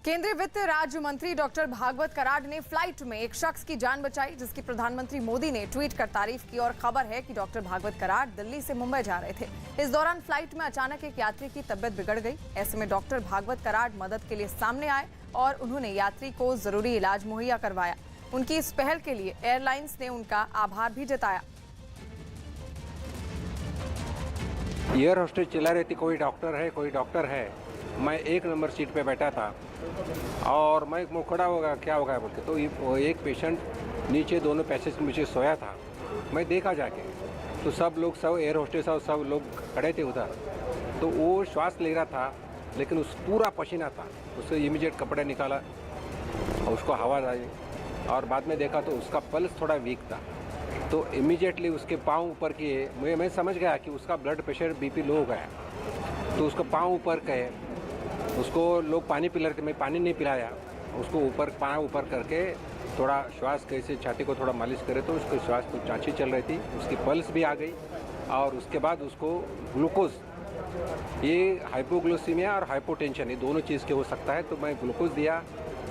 केंद्रीय वित्त राज्य मंत्री डॉक्टर भागवत कराड ने फ्लाइट में एक शख्स की जान बचाई, जिसकी प्रधानमंत्री मोदी ने ट्वीट कर तारीफ की। और खबर है कि डॉक्टर भागवत कराड दिल्ली से मुंबई जा रहे थे। इस दौरान फ्लाइट में अचानक एक यात्री की तबीयत बिगड़ गई। ऐसे में डॉक्टर भागवत कराड मदद के लिए सामने आए और उन्होंने यात्री को जरूरी इलाज मुहैया करवाया। उनकी इस पहल के लिए एयरलाइंस ने उनका आभार भी जताया। एयर होस्टेस चला रही थी, कोई डॉक्टर है। मैं 1 नंबर सीट पे बैठा था और मैं खड़ा होगा क्या होगा बोल के, तो एक पेशेंट नीचे दोनों पैसेंजर नीचे सोया था। मैं देखा जाके तो सब एयर होस्टेस और सब लोग खड़े थे उधर, तो वो श्वास ले रहा था लेकिन उस पूरा पसीना था। उससे इमीडिएट कपड़े निकाला और उसको हवा आई और बाद में देखा तो उसका पल्स थोड़ा वीक था। तो इमीडिएटली उसके पाँव ऊपर किए। मैं समझ गया कि उसका ब्लड प्रेशर बीपी लो हो गया। तो उसको पाँव ऊपर किए, उसको लोग पानी पिला के, मैं पानी नहीं पिलाया, उसको ऊपर पाँव ऊपर करके थोड़ा श्वास कैसे छाती को थोड़ा मालिश करे तो उसको श्वास तो चाची चल रही थी, उसकी पल्स भी आ गई। और उसके बाद उसको ग्लूकोज, ये हाइपोग्लाइसीमिया और हाइपोटेंशन ये दोनों चीज़ के हो सकता है, तो मैं ग्लूकोज दिया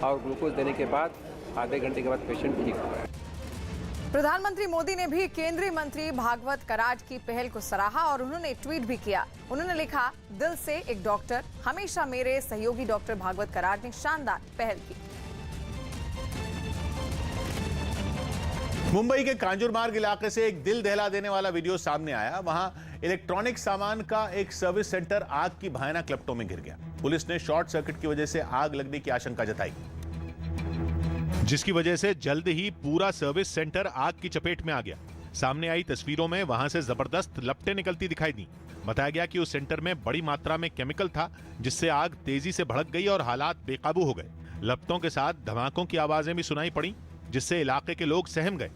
और ग्लूकोज देने के बाद आधे घंटे के बाद पेशेंट ठीक हुआ। प्रधानमंत्री मोदी ने भी केंद्रीय मंत्री भागवत कराड की पहल को सराहा और उन्होंने ट्वीट भी किया। उन्होंने लिखा, दिल से एक डॉक्टर, हमेशा मेरे सहयोगी डॉक्टर भागवत कराड ने शानदार पहल की। मुंबई के कांजूरमार्ग इलाके से एक दिल दहला देने वाला वीडियो सामने आया। वहां इलेक्ट्रॉनिक सामान का एक सर्विस सेंटर आग की भयानक लपटों में घिर गया। पुलिस ने शॉर्ट सर्किट की वजह से आग लगने की आशंका जताई, जिसकी वजह से जल्द ही पूरा सर्विस सेंटर आग की चपेट में आ गया। सामने आई तस्वीरों में वहां से जबरदस्त लपटें निकलती दिखाई दी। बताया गया कि उस सेंटर में बड़ी मात्रा में केमिकल था, जिससे आग तेजी से भड़क गई और हालात बेकाबू हो गए। लपटों के साथ धमाकों की आवाजें भी सुनाई पड़ी, जिससे इलाके के लोग सहम गए।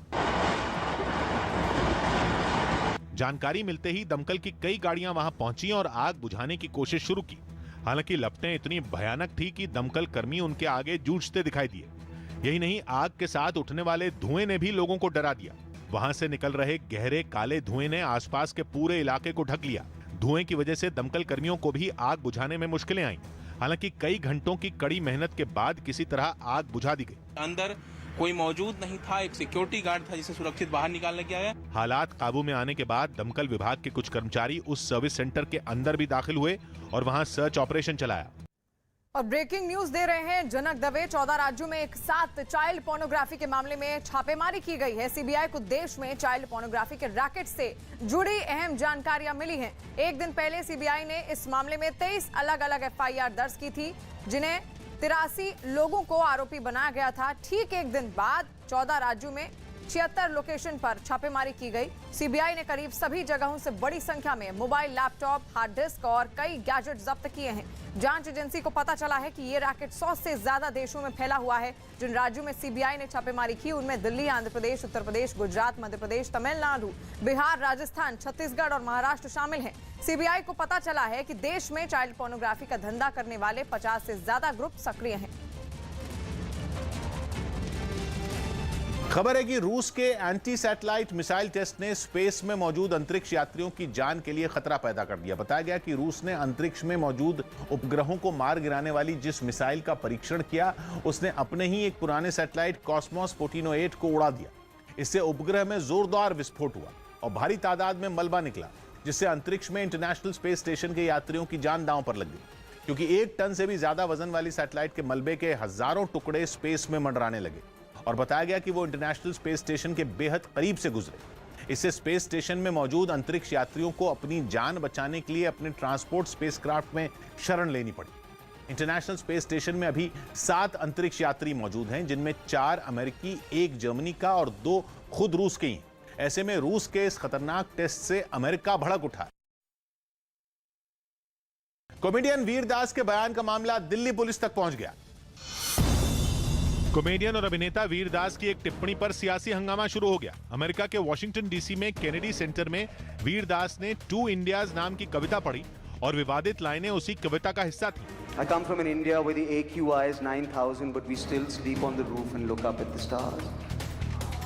जानकारी मिलते ही दमकल की कई गाड़ियां वहां पहुंची और आग बुझाने की कोशिश शुरू की। हालांकि लपटें इतनी भयानक थी कि दमकल कर्मी उनके आगे जूझते दिखाई दिए। यही नहीं, आग के साथ उठने वाले धुएं ने भी लोगों को डरा दिया। वहां से निकल रहे गहरे काले धुएं ने आसपास के पूरे इलाके को ढक लिया। धुएं की वजह से दमकल कर्मियों को भी आग बुझाने में मुश्किलें आईं। हालांकि कई घंटों की कड़ी मेहनत के बाद किसी तरह आग बुझा दी गई। अंदर कोई मौजूद नहीं था, एक सिक्योरिटी गार्ड था जिसे सुरक्षित बाहर निकालने गया है। हालात काबू में आने के बाद दमकल विभाग के कुछ कर्मचारी उस सर्विस सेंटर के अंदर भी दाखिल हुए और वहां सर्च ऑपरेशन चलाया। और ब्रेकिंग न्यूज दे रहे हैं जनक दवे। 14 राज्यों में एक साथ चाइल्ड पोर्नोग्राफी के मामले में छापेमारी की गई है। सीबीआई को देश में चाइल्ड पोर्नोग्राफी के रैकेट से जुड़ी अहम जानकारियां मिली हैं। एक दिन पहले सीबीआई ने इस मामले में 23 अलग अलग एफआईआर दर्ज की थी, जिन्हें 83 लोगों को आरोपी बनाया गया था। ठीक एक दिन बाद 14 राज्यों में 76 लोकेशन पर छापेमारी की गई। सीबीआई ने करीब सभी जगहों से बड़ी संख्या में मोबाइल, लैपटॉप, हार्ड डिस्क और कई गैजेट जब्त किए हैं। जांच एजेंसी को पता चला है कि ये रैकेट 100 से ज्यादा देशों में फैला हुआ है। जिन राज्यों में सीबीआई ने छापेमारी की उनमें दिल्ली, आंध्र प्रदेश, उत्तर प्रदेश, गुजरात, मध्य प्रदेश, तमिलनाडु, बिहार, राजस्थान, छत्तीसगढ़ और महाराष्ट्र शामिल हैं। सीबीआई को पता चला है कि देश में चाइल्ड पोर्नोग्राफी का धंधा करने वाले 50 से ज्यादा ग्रुप सक्रिय हैं। खबर है कि रूस के एंटी सैटेलाइट मिसाइल टेस्ट ने स्पेस में मौजूद अंतरिक्ष यात्रियों की जान के लिए खतरा पैदा कर दिया। बताया गया कि रूस ने अंतरिक्ष में मौजूद उपग्रहों को मार गिराने वाली जिस मिसाइल का परीक्षण किया, उसने अपने ही एक पुराने सैटेलाइट कॉस्मोस पोर्टिनो 8 को उड़ा दिया। इससे उपग्रह में जोरदार विस्फोट हुआ और भारी तादाद में मलबा निकला, जिससे अंतरिक्ष में इंटरनेशनल स्पेस स्टेशन के यात्रियों की जान दांव पर लग गई, क्योंकि 1 टन से भी ज्यादा वजन वाली सैटेलाइट के मलबे के हजारों टुकड़े स्पेस में मंडराने लगे। और बताया गया कि वो इंटरनेशनल स्पेस स्टेशन के बेहद करीब से गुजरे। इससे स्पेस स्टेशन में मौजूद अंतरिक्ष यात्रियों को अपनी जान बचाने के लिए अपने ट्रांसपोर्ट स्पेसक्राफ्ट में शरण लेनी पड़ी। इंटरनेशनल स्पेस स्टेशन में अभी 7 अंतरिक्ष यात्री मौजूद हैं, जिनमें 4 अमेरिकी, 1 जर्मनी का और 2 खुद रूस के ही हैं। ऐसे में रूस के इस खतरनाक टेस्ट से अमेरिका भड़क उठा। कॉमेडियन वीर दास के बयान का मामला दिल्ली पुलिस तक पहुंच गया। कॉमेडियन और अभिनेता वीर दास की एक टिप्पणी पर सियासी हंगामा शुरू हो गया। अमेरिका के वॉशिंगटन डीसी में केनेडी सेंटर में वीर दास ने 2 इंडियाज नाम की कविता पढ़ी और विवादित लाइनें उसी कविता का हिस्सा थी। I come from an India where the AQI is 9,000, but we still sleep on the roof and look up at the stars.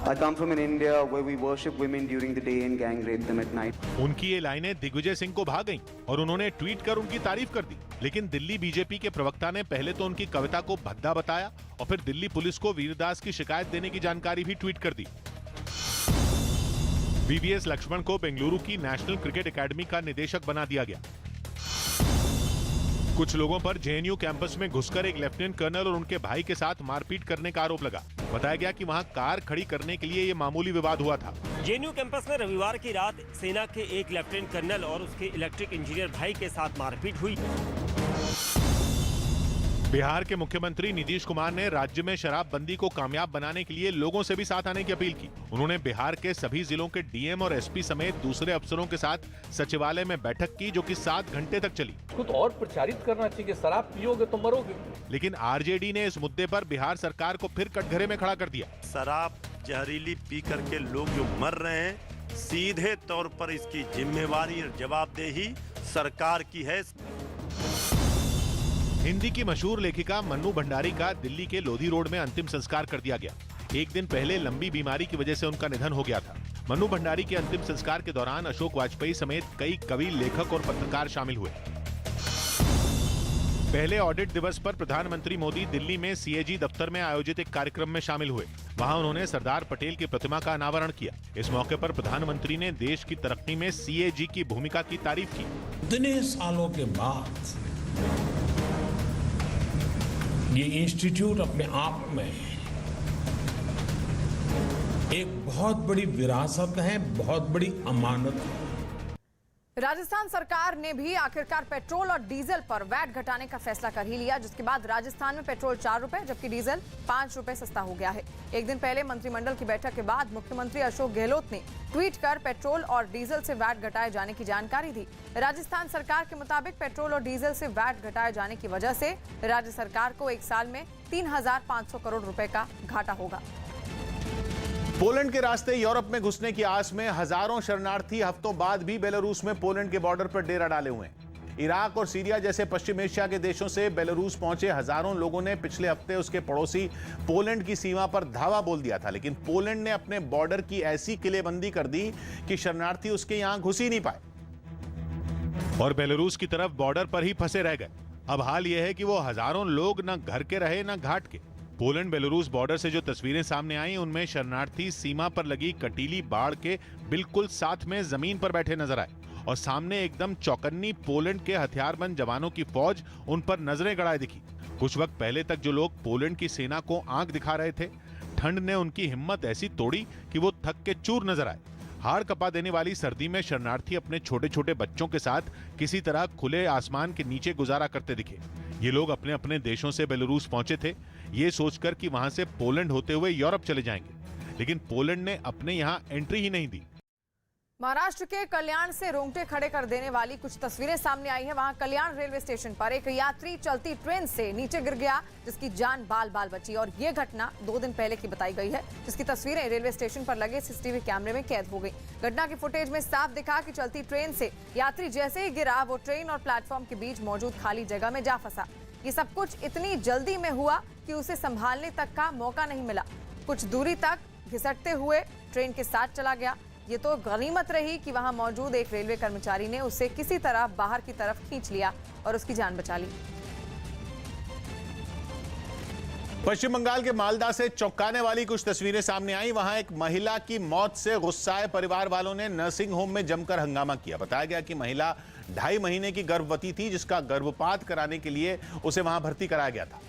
I come from an India where we worship women during the day and gang rape them at night. उनकी ये लाइनें दिग्विजय सिंह को भा गईं और उन्होंने tweet कर उनकी तारीफ कर दी। लेकिन दिल्ली बीजेपी के प्रवक्ता ने पहले तो उनकी कविता को भद्दा बताया और फिर दिल्ली पुलिस को वीरदास की शिकायत देने की जानकारी भी ट्वीट कर दी। वीवीएस लक्ष्मण को बेंगलुरु की नेशनल क्रिकेट एकेडमी का निदेशक बना दिया गया। कुछ लोगों पर जेएनयू कैंपस में घुसकर एक लेफ्टिनेंट कर्नल और उनके भाई के साथ मारपीट करने का आरोप लगा। बताया गया कि वहां कार खड़ी करने के लिए ये मामूली विवाद हुआ था। जेएनयू कैंपस में रविवार की रात सेना के एक लेफ्टिनेंट कर्नल और उसके इलेक्ट्रिक इंजीनियर भाई के साथ मारपीट हुई। बिहार के मुख्यमंत्री नीतीश कुमार ने राज्य में शराबबंदी को कामयाब बनाने के लिए लोगों से भी साथ आने की अपील की। उन्होंने बिहार के सभी जिलों के डीएम और एसपी समेत दूसरे अफसरों के साथ सचिवालय में बैठक की, जो कि 7 घंटे तक चली। खुद और प्रचारित करना चाहिए, शराब पियोगे तो मरोगे। लेकिन आरजेडी ने इस मुद्दे पर बिहार सरकार को फिर कटघरे में खड़ा कर दिया। शराब जहरीली पी करके लोग जो मर रहे हैं, सीधे तौर पर इसकी जिम्मेवारी और जवाबदेही सरकार की है। हिंदी की मशहूर लेखिका मन्नू भंडारी का दिल्ली के लोधी रोड में अंतिम संस्कार कर दिया गया। एक दिन पहले लंबी बीमारी की वजह से उनका निधन हो गया था। मन्नू भंडारी के अंतिम संस्कार के दौरान अशोक वाजपेयी समेत कई कवि, लेखक और पत्रकार शामिल हुए। पहले ऑडिट दिवस पर प्रधानमंत्री मोदी दिल्ली में सीएजी दफ्तर में आयोजित एक कार्यक्रम में शामिल हुए। वहां उन्होंने सरदार पटेल की प्रतिमा का अनावरण किया। इस मौके पर प्रधानमंत्री ने देश की तरक्की में सीएजी की भूमिका की तारीफ की। इतने सालों के बाद ये इंस्टीट्यूट अपने आप में एक बहुत बड़ी विरासत है, बहुत बड़ी अमानत है। राजस्थान सरकार ने भी आखिरकार पेट्रोल और डीजल पर वैट घटाने का फैसला कर ही लिया, जिसके बाद राजस्थान में पेट्रोल 4 रुपए जबकि डीजल 5 रुपए सस्ता हो गया है। एक दिन पहले मंत्रिमंडल की बैठक के बाद मुख्यमंत्री अशोक गहलोत ने ट्वीट कर पेट्रोल और डीजल से वैट घटाए जाने की जानकारी दी। राजस्थान सरकार के मुताबिक पेट्रोल और डीजल से वैट घटाए जाने की वजह से राज्य सरकार को एक साल में 3,500 करोड़ रुपए का घाटा होगा। पोलैंड के रास्ते यूरोप में घुसने की आस में हजारों शरणार्थी हफ्तों बाद भी बेलारूस में पोलैंड के बॉर्डर पर डेरा डाले हुए हैं। इराक और सीरिया जैसे पश्चिम एशिया के देशों से बेलारूस पहुंचे हजारों लोगों ने पिछले हफ्ते उसके पड़ोसी पोलैंड की सीमा पर धावा बोल दिया था, लेकिन पोलैंड ने अपने बॉर्डर की ऐसी किलेबंदी कर दी कि शरणार्थी उसके यहां घुस ही नहीं पाए और बेलारूस की तरफ बॉर्डर पर ही फंसे रह गए। अब हाल यह है कि वो हजारों लोग न घर के रहे न घाट के। पोलैंड बेलारूस बॉर्डर से जो तस्वीरें सामने आई, उनमें शरणार्थी सीमा पर लगी कटीली बाड़ के बिल्कुल साथ में जमीन पर बैठे नजर आए और सामने एकदम चौकन्नी पोलैंड के हथियारबंद जवानों की फौज उन पर नजरें गड़ाए दिखी। कुछ वक्त पहले तक जो लोग पोलैंड की सेना को आंख दिखा रहे थे, ठंड ने उनकी हिम्मत ऐसी तोड़ी कि वो थक के चूर नजर आए। हाड़ कपा देने वाली सर्दी में शरणार्थी अपने छोटे छोटे बच्चों के साथ किसी तरह खुले आसमान के नीचे गुजारा करते दिखे। ये लोग अपने अपने देशों से बेलारूस पहुंचे थे, ये सोचकर कि वहां से पोलैंड होते हुए यूरोप चले जाएंगे, लेकिन पोलैंड ने अपने यहां एंट्री ही नहीं दी। महाराष्ट्र के कल्याण से रोंगटे खड़े कर देने वाली कुछ तस्वीरें सामने आई हैं। वहां कल्याण रेलवे स्टेशन पर एक यात्री चलती ट्रेन से नीचे गिर गया, जिसकी जान बाल बाल बची और ये घटना 2 दिन पहले की बताई गई है, जिसकी तस्वीरें रेलवे स्टेशन पर लगे सीसीटीवी कैमरे में कैद हो गई। घटना की फुटेज में साफ दिखा कि चलती ट्रेन से यात्री जैसे ही गिरा, वो ट्रेन और प्लेटफॉर्म के बीच मौजूद खाली जगह में जा फंसा। ये सब कुछ इतनी जल्दी में हुआ कि उसे संभालने तक का मौका नहीं मिला। कुछ दूरी तक घिसटते हुए ट्रेन के साथ चला गया। ये तो गनीमत रही कि वहां मौजूद एक रेलवे कर्मचारी ने उसे किसी तरह बाहर की तरफ खींच लिया और उसकी जान बचा ली। पश्चिम बंगाल के मालदा से चौंकाने वाली कुछ तस्वीरें सामने आई। वहां एक महिला की मौत से गुस्साए परिवार वालों ने नर्सिंग होम में जमकर हंगामा किया। बताया गया कि महिला 2.5 महीने की गर्भवती थी, जिसका गर्भपात कराने के लिए उसे वहां भर्ती कराया गया था।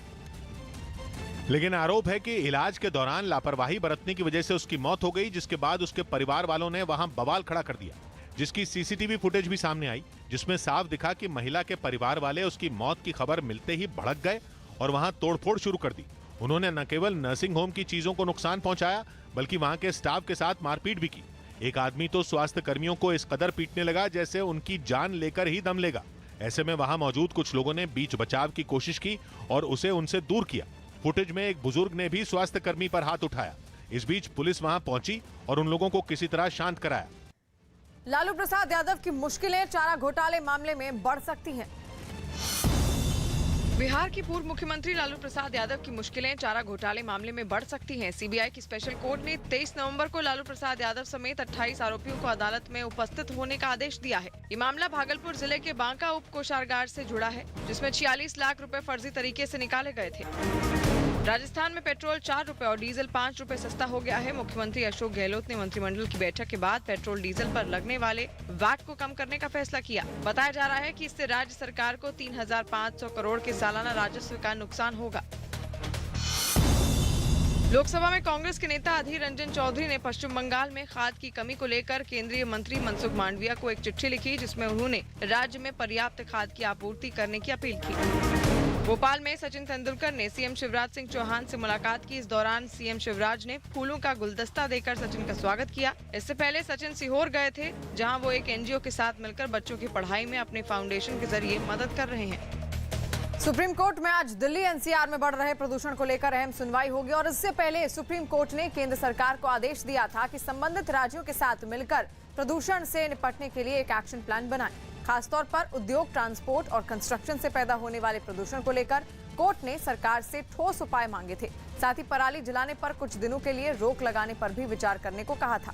लेकिन आरोप है कि इलाज के दौरान लापरवाही बरतने की वजह से उसकी मौत हो गई, जिसके बाद उसके परिवार वालों ने वहां बवाल खड़ा कर दिया, जिसकी सीसीटीवी फुटेज भी सामने आई, जिसमें साफ दिखा कि महिला के परिवार वाले उसकी मौत की खबर मिलते ही भड़क गए और वहां तोड़फोड़ शुरू कर दी। उन्होंने न केवल नर्सिंग होम की चीजों को नुकसान पहुंचाया, बल्कि वहां के स्टाफ के साथ मारपीट भी की। एक आदमी तो स्वास्थ्य कर्मियों को इस कदर पीटने लगा जैसे उनकी जान लेकर ही दम लेगा। ऐसे में वहां मौजूद कुछ लोगों ने बीच बचाव की कोशिश की और उसे उनसे दूर किया। फुटेज में एक बुजुर्ग ने भी स्वास्थ्य कर्मी पर हाथ उठाया। इस बीच पुलिस वहां पहुंची और उन लोगों को किसी तरह शांत कराया। लालू प्रसाद यादव की मुश्किलें चारा घोटाले मामले में बढ़ सकती हैं। बिहार की पूर्व मुख्यमंत्री लालू प्रसाद यादव की मुश्किलें चारा घोटाले मामले में बढ़ सकती हैं। सीबीआई की स्पेशल कोर्ट ने 23 नवंबर को लालू प्रसाद यादव समेत 28 आरोपियों को अदालत में उपस्थित होने का आदेश दिया है। ये मामला भागलपुर जिले के बांका उप कोषागार से जुड़ा है, जिसमें 46 लाख रुपए फर्जी तरीके से निकाले गए थे। राजस्थान में पेट्रोल 4 रुपए और डीजल 5 रुपए सस्ता हो गया है। मुख्यमंत्री अशोक गहलोत ने मंत्रिमंडल की बैठक के बाद पेट्रोल डीजल पर लगने वाले वैट को कम करने का फैसला किया। बताया जा रहा है कि इससे राज्य सरकार को 3,500 करोड़ के सालाना राजस्व का नुकसान होगा। लोकसभा में कांग्रेस के नेता अधीर रंजन चौधरी ने पश्चिम बंगाल में खाद की कमी को लेकर केंद्रीय मंत्री मनसुख मांडविया को एक चिट्ठी लिखी, जिसमें उन्होंने राज्य में पर्याप्त खाद की आपूर्ति करने की अपील की। भोपाल में सचिन तेंदुलकर ने सीएम शिवराज सिंह चौहान से मुलाकात की। इस दौरान सीएम शिवराज ने फूलों का गुलदस्ता देकर सचिन का स्वागत किया। इससे पहले सचिन सीहोर गए थे, जहां वो एक एनजीओ के साथ मिलकर बच्चों की पढ़ाई में अपने फाउंडेशन के जरिए मदद कर रहे हैं। सुप्रीम कोर्ट में आज दिल्ली एनसीआर में बढ़ रहे प्रदूषण को लेकर अहम सुनवाई होगी और इससे पहले सुप्रीम कोर्ट ने केंद्र सरकार को आदेश दिया था कि संबंधित राज्यों के साथ मिलकर प्रदूषण से निपटने के लिए एक एक्शन प्लान बनाएं। खासतौर पर उद्योग, ट्रांसपोर्ट और कंस्ट्रक्शन से पैदा होने वाले प्रदूषण को लेकर कोर्ट ने सरकार से ठोस उपाय मांगे थे। साथ ही पराली जलाने पर कुछ दिनों के लिए रोक लगाने पर भी विचार करने को कहा था।